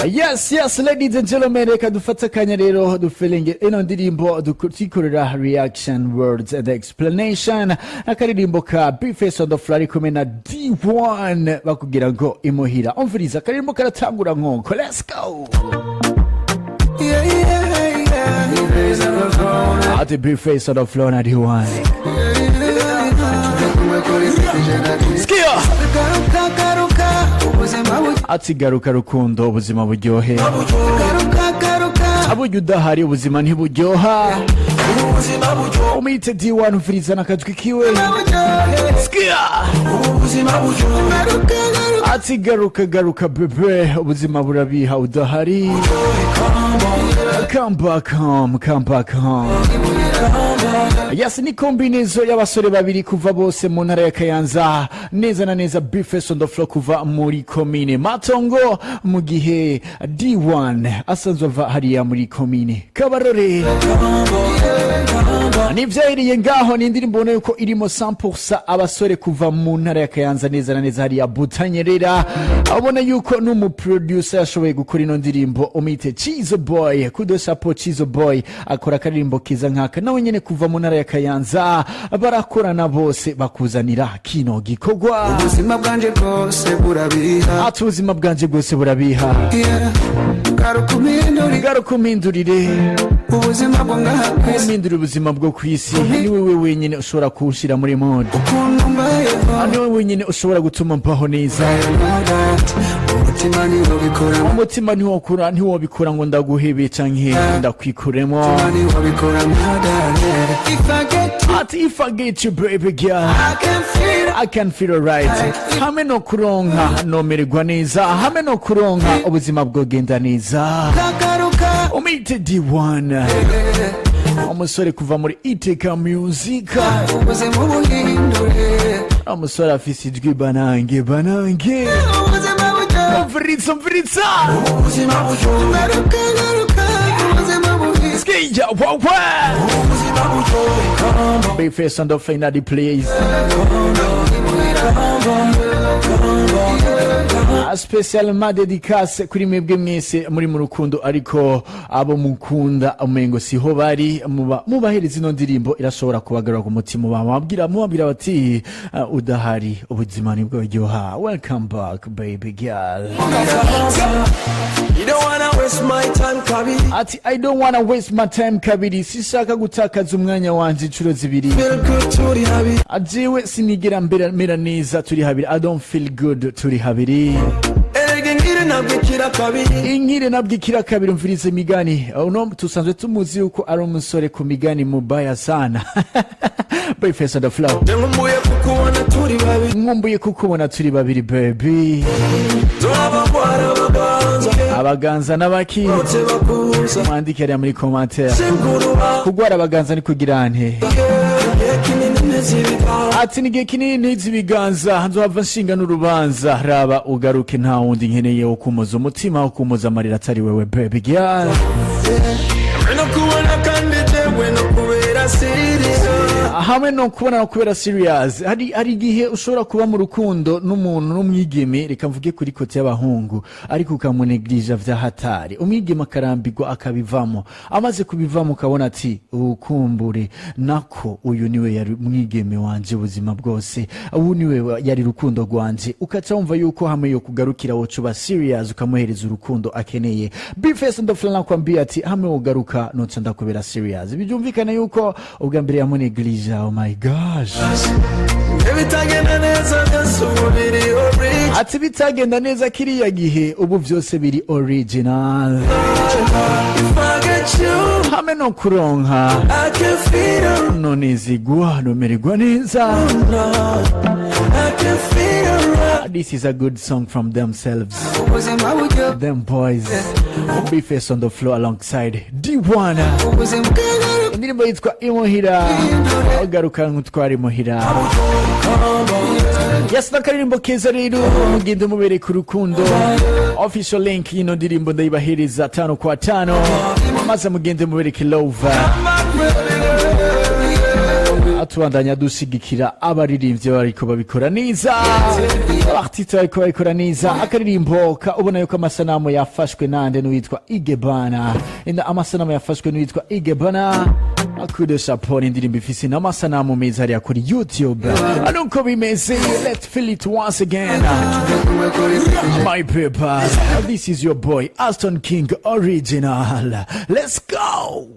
Yes, ladies and gentlemen, reka dufata akanya rero dufelinge ino ndirimbo dukorera reaction words and explanation. Akaririmbo ka Bface on the Floor kumwe na D1 bakugira ngo Imuhira. Umviriza akaririmbo karatangura nkonko. Let's go. At the Bface on the Floor na D1. Skia. Ati garuka rukundo ubuzima buryohe, aburyo udahari ubuzima ntiburyoha. Umite D1 ufiriza nakajwi kiwe. Skia. Ati garuka bebe ubuzima burabiha udahari. Come back home. Yes, ni kombinezo y'abasore babiri kuva bose mu ntara ya Kayanza, neza na neza Bface on the Floor kuva muri komine Matongo, mu gihe D1 asanzwe ava hariya muri komine Kabarore. Nivyahiriye ngaho ni indirimbo ubona yuko irimo 100% abasore kuva mu ntara ya Kayanza, neza na neza hariya Butanyerera. Abona yuko n'umuproducer yashoboye gukora ino ndirimbo umite Chizo Boy, kudo support Chizo Boy akora akaririmbo kiza nkaka, nawe nyene kuva mu ntara ya Kayanza barakorana bose bakuzanira kino gikogwa. Ubuzima bwanje bwose burabiha, ubuzima bwanje bwose burabiha. Garukumindurire ubuzima bwo ngahakwisi, kumindura ubuzima bwo kwisi. Ni wewe wenyine ushobora kuwushira muri mode, ni wewe wenyine ushobora gutuma mpaho neza. Umutima ntiwobikora ngo ndaguhebe canke ndakwikuremo. If I get you baby girl, I can feel alright. Hame no kuronka nomererwa neza, hame no kuronka ubuzima bwogenda neza. Umite D1 umusore kuva muri Iteka Music, umusore afise ijwi banange. Mvritsa Skija wawa Bface on the Floor na the place. Spesialma dedicase kuri mwebwe mwese muri mu rukundo, ariko abo mukunda umengo siho bari. Mubahereza ino ndirimbo irashobora kubagarura ku mutima, mubabwira bati udahari ubuzima nibwo buryoha. Welcome back baby girl. You don't wanna waste my time kabiri. Ati I don't wanna waste my time kabiri, sishaka gutakaza umwanya wanje inshuro zibiri. Feel good turi habiri, ajewe sinigera mera neza turi habiri. I don't feel good turi habiri. Ingire nabwikira kabiri. Mvirize migani uno tusanzwe tumuzi yuko ari umusore ku migani mubaya sana. Bface on the Floor. Ngumbuye kukubona turi babiri baby. Abaganza n'abaki mwandike ari muri commentaire. Kugwara abaganza ni kugira nte? Ati nige kinini zibiganza nzohava nshinga n'urubanza. Raba ugaruke nta wundi nkeneye wo kumuza umutima, wo kumuza amarira atari wewe baby girl. Hamwe no kubona no kubera serious. Hari gihe ushobora kuba mu rukundo n'umuntu n'umwigeme, reka mvuge kuri kote y'abahungu, ariko ukamuneglige vya hatari. Umwigeme akarambirwa akabivamo, amaze kubivamo ukabona ati ukumbure nako uyu niwe yari mwigeme wanje ubuzima bwose, uyu niwe yari rukundo rwanje. Ukaca wumva yuko hamwe yo kugarukira wocuba serious, ukamuhereza urukundo akeneye. Bface on the Floor nakwambia ati hamwe ugaruka noca ndakubera serious. Bibyumvikana yuko ubwa mbere yamuneglige. Oh my gosh. Ati bitagenda neza kiriya gihe ubu vyose biri original. Hame no kuronka none zigwa nomererwa neza. This is a good song from themselves, them boys. Bface on the Floor alongside D1. Indirimbo yitwa Imuhira, agaruka nk'utwara Imuhira. Yes, nakaririmbo keza rero mugende mubere ku rukundo. Official link y'ino ndirimbo ndayibahereza 5 kwa 5, maze mugende mubere ki love. tubandanya dushigikira abaririmbyi bariko babikora neza, abartiste bariko babikora neza. Akaririmbo ubona yuko amasanamu yafashwe nande n'uwitwa Igebana, amasanamu yafashwe n'uwitwa Igebana. Akude chapeau, indirimbo ifise n'amasanamu meza hariya kuri YouTube. Nuko bimeze, let's feel it once again. My people, this is your boy Aston King original. Let's go.